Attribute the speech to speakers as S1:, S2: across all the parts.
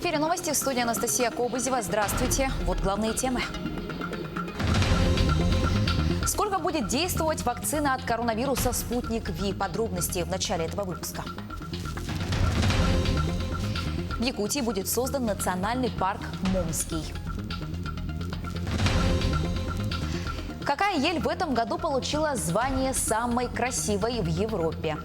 S1: эфире новости, в студии Анастасия Кобызева. Здравствуйте. Вот главные темы. Сколько будет действовать вакцина от коронавируса «Спутник Ви»? Подробности в начале этого выпуска. В Якутии будет создан национальный парк Момский. Какая ель в этом году получила звание самой красивой в Европе?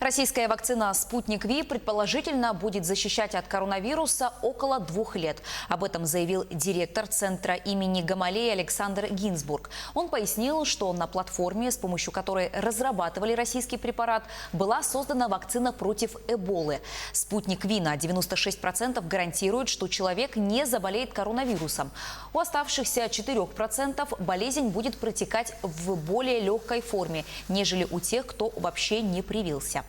S1: Российская вакцина «Спутник Ви» предположительно будет защищать от коронавируса около 2 лет. Об этом заявил директор центра имени Гамалеи Александр Гинзбург. Он пояснил, что на платформе, с помощью которой разрабатывали российский препарат, была создана вакцина против Эболы. «Спутник Ви» на 96% гарантирует, что человек не заболеет коронавирусом. У оставшихся 4% болезнь будет протекать в более легкой форме, нежели у тех, кто вообще не привился.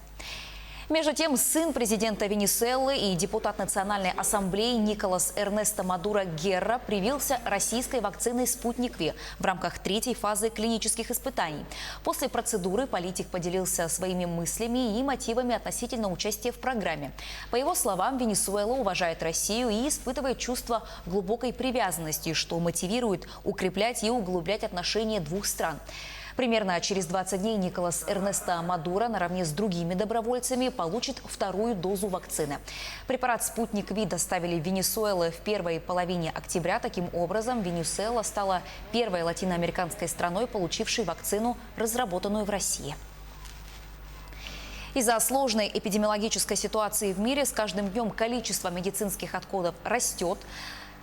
S1: Между тем, сын президента Венесуэлы и депутат Национальной ассамблеи Николас Эрнесто Мадуро Герра привился российской вакциной «Спутник Ви» в рамках 3-й фазы клинических испытаний. После процедуры политик поделился своими мыслями и мотивами относительно участия в программе. По его словам, Венесуэла уважает Россию и испытывает чувство глубокой привязанности, что мотивирует укреплять и углублять отношения двух стран. Примерно через 20 дней Николас Эрнесто Мадуро наравне с другими добровольцами получит 2-ю дозу вакцины. Препарат «Спутник Ви» доставили в Венесуэлу в первой половине октября. Таким образом, Венесуэла стала первой латиноамериканской страной, получившей вакцину, разработанную в России. Из-за сложной эпидемиологической ситуации в мире с каждым днем количество медицинских отходов растет.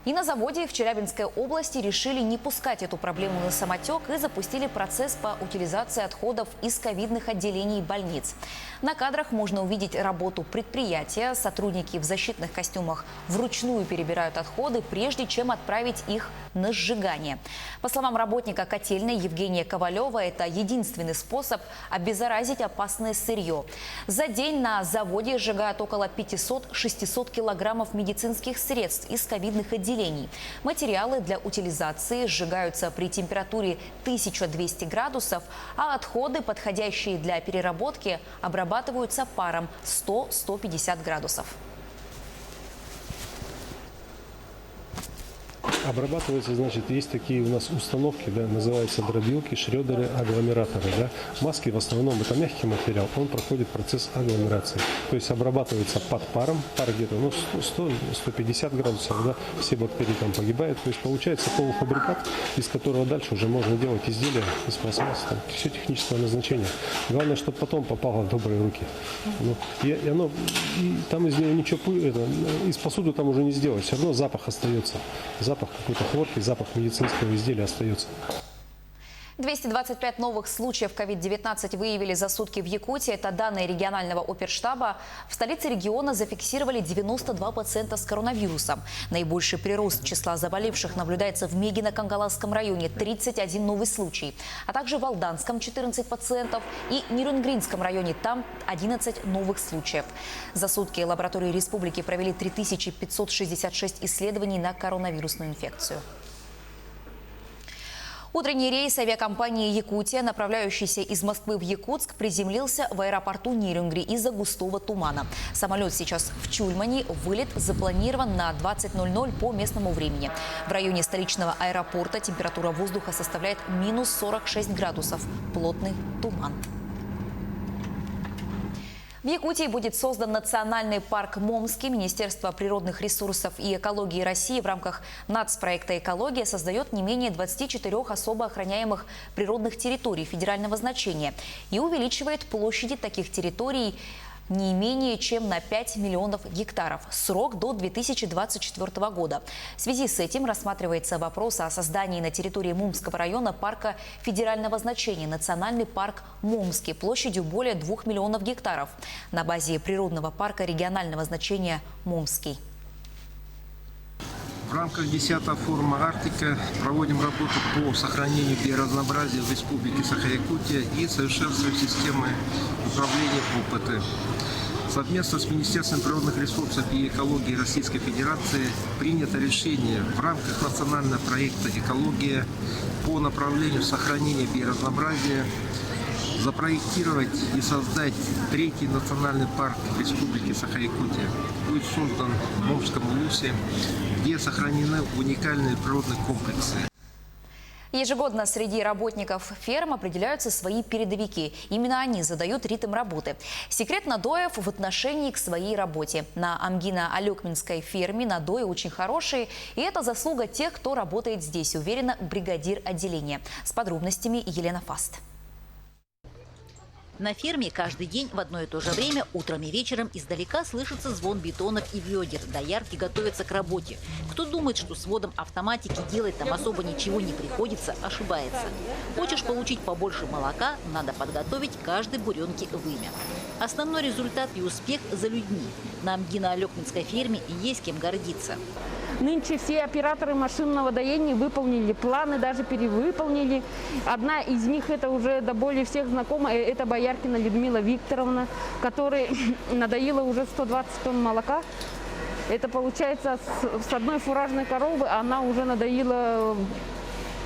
S1: И на заводе в Челябинской области решили не пускать эту проблему на самотек и запустили процесс по утилизации отходов из ковидных отделений больниц. На кадрах можно увидеть работу предприятия. Сотрудники в защитных костюмах вручную перебирают отходы, прежде чем отправить их на сжигание. По словам работника котельной Евгения Ковалева, это единственный способ обеззаразить опасное сырье. За день на заводе сжигают около 500-600 килограммов медицинских средств из ковидных отделений. Материалы для утилизации сжигаются при температуре 1200 градусов, а отходы, подходящие для переработки, обрабатываются паром 100-150 градусов.
S2: Обрабатывается, значит, есть такие у нас установки, да, называются дробилки, шредеры, агломераторы. Да. Маски в основном это мягкий материал, он проходит процесс агломерации. То есть обрабатывается под паром, пар где-то 100-150 градусов, да, все бактерии там погибают. То есть получается полуфабрикат, из которого дальше уже можно делать изделия из пластмассы. Там все техническое назначение. Главное, чтобы потом попало в добрые руки. Ну, и там из нее ничего, из посуды там уже не сделать. Все равно запах остается. Запах какой-то хлорки, запах медицинского изделия остается.
S1: 225 новых случаев COVID-19 выявили за сутки в Якутии. Это данные регионального оперштаба. В столице региона зафиксировали 92 пациента с коронавирусом. Наибольший прирост числа заболевших наблюдается в Мегино-Кангаласском районе – 31 новый случай. А также в Алданском – 14 пациентов и Нерюнгринском районе – там 11 новых случаев. За сутки лаборатории республики провели 3566 исследований на коронавирусную инфекцию. Утренний рейс авиакомпании «Якутия», направляющийся из Москвы в Якутск, приземлился в аэропорту Нерюнгри из-за густого тумана. Самолет сейчас в Чульмане. Вылет запланирован на 20:00 по местному времени. В районе столичного аэропорта температура воздуха составляет минус 46 градусов. Плотный туман. В Якутии будет создан национальный парк Момский. Министерство природных ресурсов и экологии России в рамках нацпроекта «Экология» создает не менее 24 особо охраняемых природных территорий федерального значения и увеличивает площади таких территорий не менее чем на 5 миллионов гектаров. Срок до 2024 года. В связи с этим рассматривается вопрос о создании на территории Мумского района парка федерального значения «Национальный парк Момский» площадью более 2 миллионов гектаров на базе природного парка регионального значения «Момский».
S3: В рамках 10-го форума «Арктика» проводим работу по сохранению биоразнообразия в Республике Саха-Якутия и совершенствуем системы управления ОПТ. Совместно с Министерством природных ресурсов и экологии Российской Федерации принято решение в рамках национального проекта «Экология» по направлению сохранения биоразнообразия запроектировать и создать третий национальный парк Республики Саха-Якутия. Будет создан в Омском улусе, где сохранены уникальные природные комплексы.
S1: Ежегодно среди работников ферм определяются свои передовики. Именно они задают ритм работы. Секрет надоев в отношении к своей работе. На Амгино-Алекминской ферме надои очень хорошие. И это заслуга тех, кто работает здесь, уверена бригадир отделения. С подробностями Елена Фаст.
S4: На ферме каждый день в одно и то же время, утром и вечером, издалека слышится звон бетонов и ведер. Доярки готовятся к работе. Кто думает, что с водом автоматики делать там особо ничего не приходится, ошибается. Хочешь получить побольше молока, надо подготовить каждой буренке вымя. Основной результат и успех за людьми. На Амгино-Алекминской ферме есть кем гордиться.
S5: Нынче все операторы машинного доения выполнили планы, даже перевыполнили. Одна из них, это уже до более всех знакома, это Бояркина Людмила Викторовна, которая надоила уже 120 тонн молока. Это получается с одной фуражной коровы она уже надоила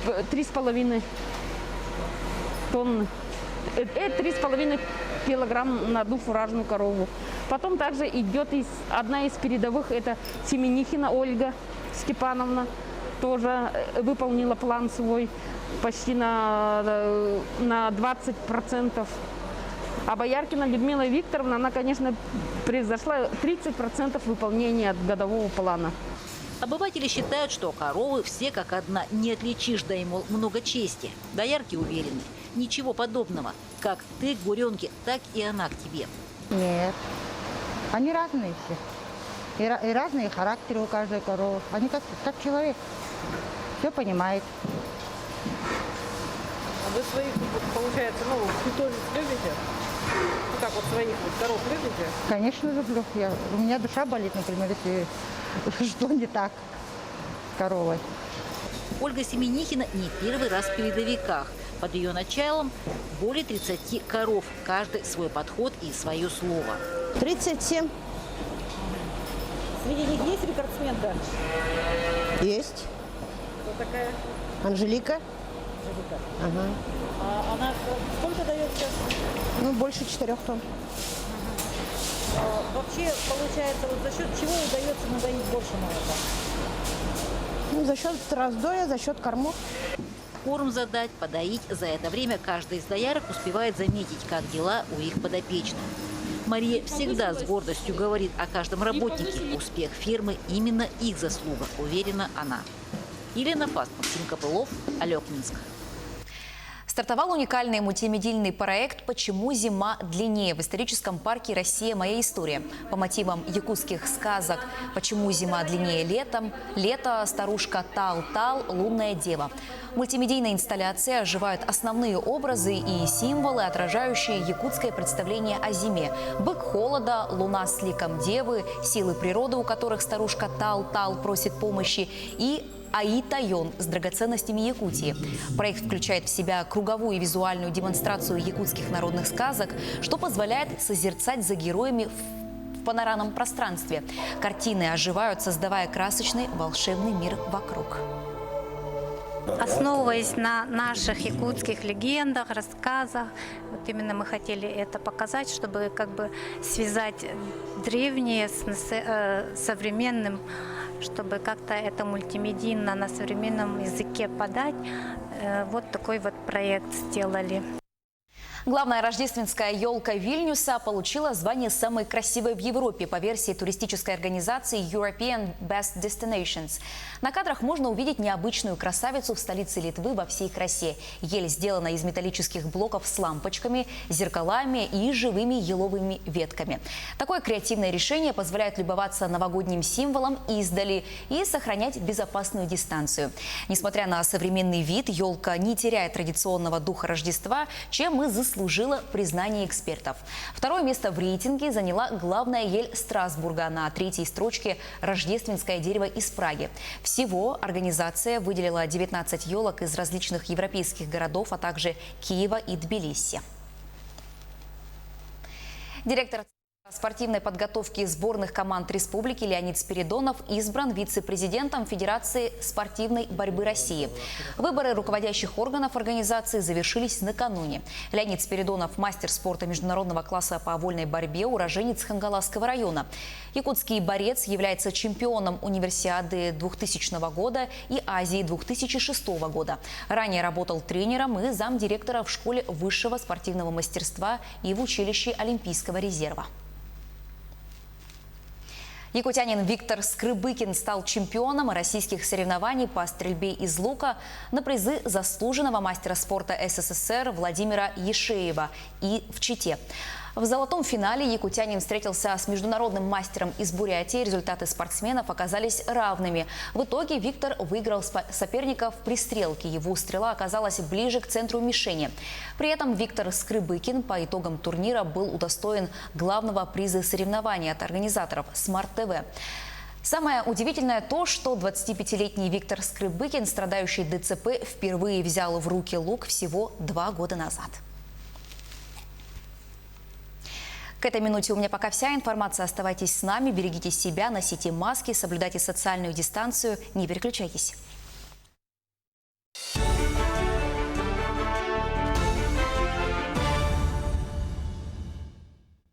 S5: 3,5 тонны. 3,5 килограмм на одну фуражную корову. Потом также идет одна из передовых, это Семенихина Ольга Степановна, тоже выполнила план свой почти на 20%. А Бояркина Людмила Викторовна, она, конечно, превзошла 30% выполнения от годового плана.
S4: Обыватели считают, что коровы все как одна, не отличишь, да и, мол, много чести. Доярки уверены, ничего подобного. Как ты к буренке, так и она к тебе.
S6: Нет, они разные все. И разные характеры у каждой коровы. Они как человек, все понимает.
S7: А вы своих, получается, питомец любите? Ну как, вот своих коров любите?
S6: Конечно, люблю. У меня душа болит, например, если что не так с коровой.
S4: Ольга Семенихина не первый раз в передовиках. Под ее началом более 30 коров. Каждый свой подход и свое слово.
S6: 37
S7: Среди них есть рекордсменка?
S6: есть.
S7: Кто такая?
S6: Анжелика.
S7: Анжелика.
S6: Ага.
S7: А она сколько дает сейчас?
S6: Ну, больше 4 тонн.
S7: Вообще, получается, вот за счет чего удается надоить больше молока?
S6: Ну, за счет раздоя, за счет кормов.
S4: Корм задать, подоить. За это время каждый из доярок успевает заметить, как дела у их подопечных. Мария всегда с гордостью говорит о каждом работнике. Успех фирмы – именно их заслуга, уверена она. Елена Фаст, Максим Копылов, Алекминск.
S1: Стартовал уникальный мультимедийный проект «Почему зима длиннее» в историческом парке «Россия. Моя история». По мотивам якутских сказок «Почему зима длиннее летом», «Лето», «Старушка Тал-Тал», «Лунная дева». В мультимедийной инсталляции оживают основные образы и символы, отражающие якутское представление о зиме. Бык холода, луна с ликом девы, силы природы, у которых старушка Тал-Тал просит помощи, и Аи-Тайон с драгоценностями Якутии. Проект включает в себя круговую визуальную демонстрацию якутских народных сказок, что позволяет созерцать за героями в панорамном пространстве. Картины оживают, создавая красочный волшебный мир вокруг.
S8: Основываясь на наших якутских легендах, рассказах, вот именно мы хотели это показать, чтобы как бы связать древнее с современным, чтобы как-то это мультимедийно на современном языке подать. Вот такой вот проект сделали.
S1: Главная рождественская елка Вильнюса получила звание самой красивой в Европе по версии туристической организации European Best Destinations. На кадрах можно увидеть необычную красавицу в столице Литвы во всей красе. Ель сделана из металлических блоков с лампочками, зеркалами и живыми еловыми ветками. Такое креативное решение позволяет любоваться новогодним символом издали и сохранять безопасную дистанцию. Несмотря на современный вид, елка не теряет традиционного духа Рождества, чем и заслужила признание экспертов. Второе место в рейтинге заняла главная ель Страсбурга. На третьей строчке рождественское дерево из Праги. Всего организация выделила 19 елок из различных европейских городов, а также Киева и Тбилиси. Директор Спортивной подготовки сборных команд республики Леонид Спиридонов избран вице-президентом Федерации спортивной борьбы России. Выборы руководящих органов организации завершились накануне. Леонид Спиридонов – мастер спорта международного класса по вольной борьбе, уроженец Хангаласского района. Якутский борец является чемпионом Универсиады 2000 года и Азии 2006 года. Ранее работал тренером и замдиректора в школе высшего спортивного мастерства и в училище Олимпийского резерва. Якутянин Виктор Скрыбыкин стал чемпионом российских соревнований по стрельбе из лука на призы заслуженного мастера спорта СССР Владимира Ешеева и в Чите. В золотом финале якутянин встретился с международным мастером из Бурятии. Результаты спортсменов оказались равными. В итоге Виктор выиграл соперника в пристрелке. Его стрела оказалась ближе к центру мишени. При этом Виктор Скрыбыкин по итогам турнира был удостоен главного приза соревнований от организаторов Smart TV. Самое удивительное то, что 25-летний Виктор Скрыбыкин, страдающий ДЦП, впервые взял в руки лук всего 2 года назад. К этой минуте у меня пока вся информация. Оставайтесь с нами, берегите себя, носите маски, соблюдайте социальную дистанцию. Не переключайтесь.